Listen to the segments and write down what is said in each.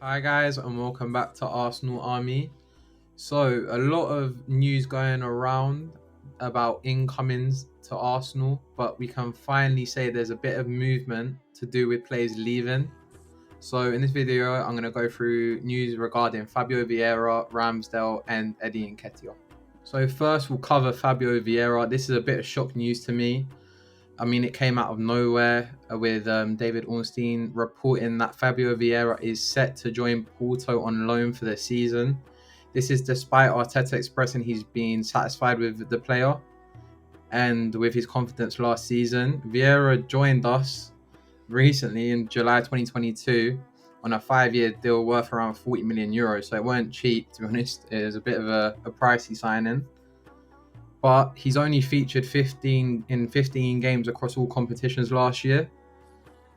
Hi guys, and welcome back to Arsenal Army. So, a lot of news going around about incomings to Arsenal, but we can finally say there's a bit of movement to do with players leaving. So, in this video, I'm going to go through news regarding Fabio Vieira, Ramsdale, and Eddie Nketiah. So, first, we'll cover Fabio Vieira. This is a bit of shock news to me. I mean, it came out of nowhere with David Ornstein reporting that Fabio Vieira is set to join Porto on loan for the season. This is despite Arteta expressing he's been satisfied with the player and with his confidence last season. Vieira joined us recently in July 2022 on a 5-year deal worth around 40 million euros. So it weren't cheap, to be honest. It was a bit of a pricey signing, but he's only featured 15 games across all competitions last year,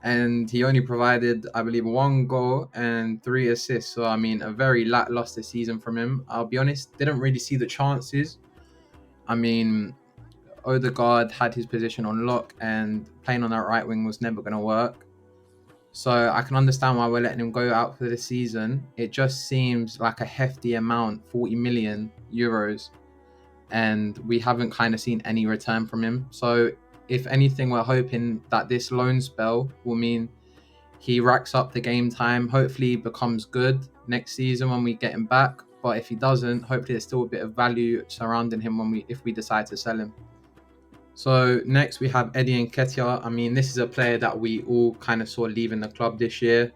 and he only provided, I believe, 1 goal and 3 assists. So I mean, a very lackluster season from him. I'll be honest, didn't really see the chances. I mean, Ødegaard had his position on lock, and playing on that right wing was never going to work. So I can understand why we're letting him go out for the season. It just seems like a hefty amount, 40 million euros, and we haven't kind of seen any return from him. So if anything, we're hoping that this loan spell will mean he racks up the game time, hopefully becomes good next season when we get him back. But if he doesn't, hopefully there's still a bit of value surrounding him if we decide to sell him. So next we have Eddie Nketiah. I mean, this is a player that we all kind of saw leaving the club this year.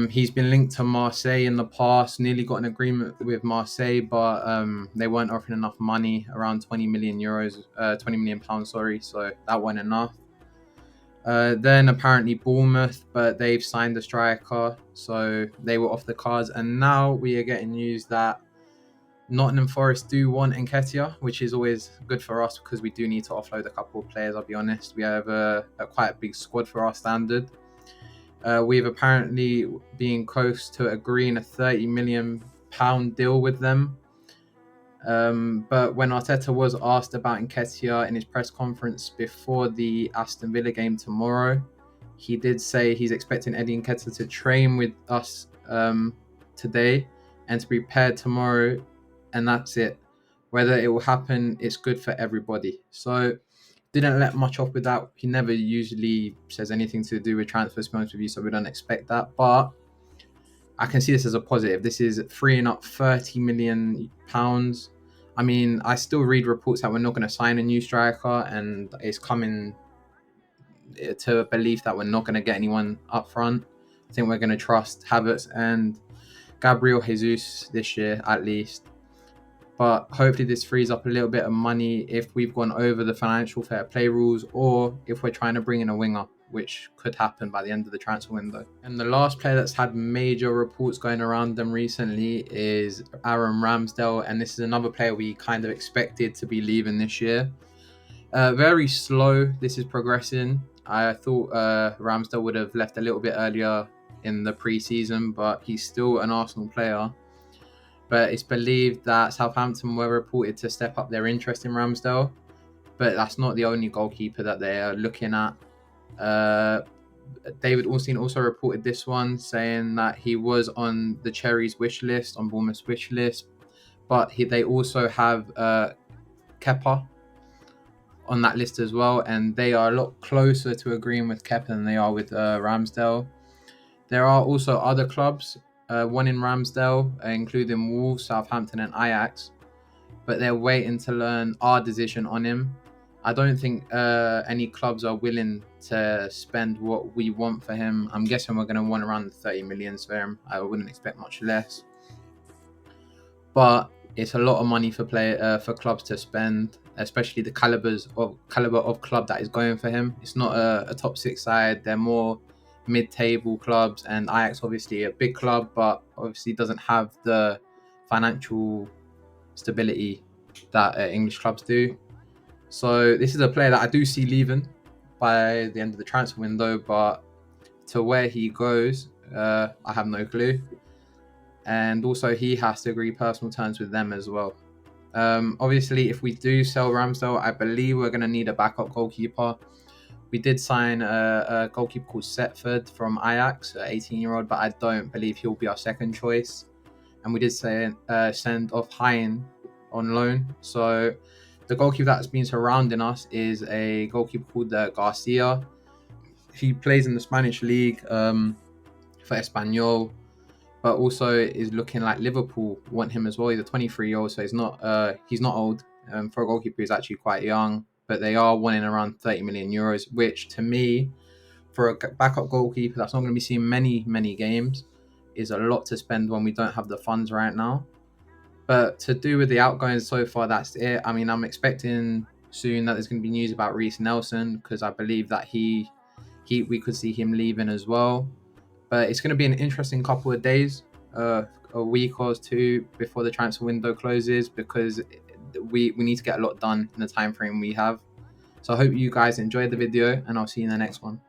He's been linked to Marseille in the past, nearly got an agreement with Marseille, but they weren't offering enough money, around 20 million euros, 20 million pounds, sorry. So that wasn't enough. Then apparently Bournemouth, but they've signed a striker, so they were off the cards. And now we are getting news that Nottingham Forest do want Nketiah, which is always good for us because we do need to offload a couple of players. I'll be honest, we have a quite a big squad for our standard. We've apparently been close to agreeing a £30 million deal with them. But when Arteta was asked about Nketiah in his press conference before the Aston Villa game tomorrow, he did say he's expecting Eddie Nketiah to train with us today and to be prepared tomorrow, and that's it. Whether it will happen, it's good for everybody. So didn't let much off with that. He never usually says anything to do with transfers, to be honest with you, so we don't expect that. But I can see this as a positive. This is freeing up £30 million. I mean, I still read reports that we're not going to sign a new striker, and it's coming to a belief that we're not going to get anyone up front. I think we're going to trust Havertz and Gabriel Jesus this year, at least. But hopefully this frees up a little bit of money if we've gone over the financial fair play rules, or if we're trying to bring in a winger, which could happen by the end of the transfer window. And the last player that's had major reports going around them recently is Aaron Ramsdale, and this is another player we kind of expected to be leaving this year. Very slow this is progressing. I thought Ramsdale would have left a little bit earlier in the pre-season, but he's still an Arsenal player. But it's believed that Southampton were reported to step up their interest in Ramsdale, but that's not the only goalkeeper that they are looking at. David Ornstein also reported this one, saying that he was on the Cherries wish list, on Bournemouth's wish list, but they also have Kepa on that list as well, and they are a lot closer to agreeing with Kepa than they are with Ramsdale. There are also other clubs, one in Ramsdale, including Wolves, Southampton, and Ajax, but they're waiting to learn our decision on him. I don't think any clubs are willing to spend what we want for him. I'm guessing we're going to want around the 30 million for him. I wouldn't expect much less. But it's a lot of money for clubs to spend, especially the caliber of club that is going for him. It's not a top six side. They're more mid-table clubs, and Ajax obviously a big club, but obviously doesn't have the financial stability that English clubs do. So this is a player that I do see leaving by the end of the transfer window, but to where he goes, I have no clue. And also he has to agree personal terms with them as well. Obviously, if we do sell Ramsdale, I believe we're going to need a backup goalkeeper. We did sign a goalkeeper called Setford from Ajax, an 18-year-old, but I don't believe he'll be our second choice. And we did send off Hein on loan. So the goalkeeper that's been surrounding us is a goalkeeper called Garcia. He plays in the Spanish league for Espanyol, but also is looking like Liverpool want him as well. He's a 23-year-old, so he's not old. For a goalkeeper, he's actually quite young, but they are wanting around 30 million euros, which to me, for a backup goalkeeper that's not going to be seeing many games, is a lot to spend when we don't have the funds right now. But to do with the outgoings so far, that's it. I mean, I'm expecting soon that there's going to be news about Reiss Nelson, because I believe that we could see him leaving as well. But it's going to be an interesting couple of days, a week or two before the transfer window closes, because we need to get a lot done in the time frame we have. So I hope you guys enjoyed the video, and I'll see you in the next one.